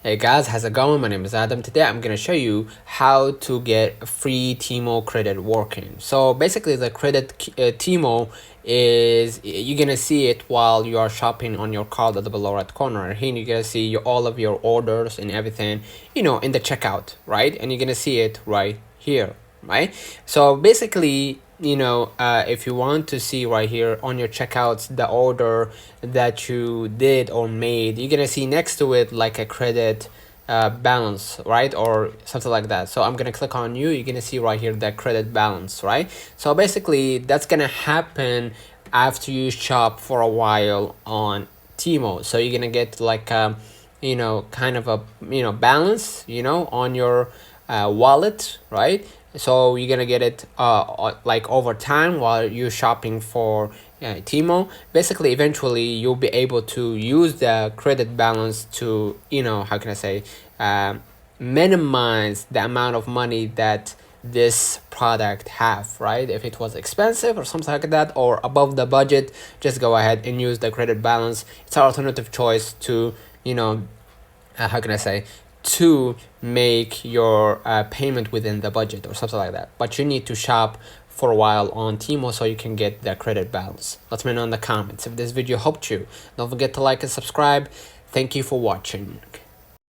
Hey guys, how's it going? My name is Adam. Today I'm gonna show you how to get free temu credit working. So basically the credit temu is, you're gonna see it while you are shopping on your card at the below right corner. Here you're gonna see all of your orders and everything, in the checkout, right? And you're gonna see it right here, right? So basically, if you want to see right here on your checkouts the order that you did or made, you're gonna see next to it like a credit balance, right, or something like that. So I'm gonna click on you're gonna see right here the credit balance, right? So basically that's gonna happen after you shop for a while on temu. So you're gonna get like kind of a balance on your wallet, right? So you're gonna get it like over time while you're shopping for temu. Basically eventually you'll be able to use the credit balance to how can I say minimize the amount of money that this product have, right? If it was expensive or something like that, or above the budget, just go ahead and use the credit balance. It's an alternative choice to how can I say, to make your payment within the budget or something like that. But you need to shop for a while on temu so you can get the credit balance. Let me know in the comments if this video helped you. Don't forget to like and subscribe. Thank you for watching.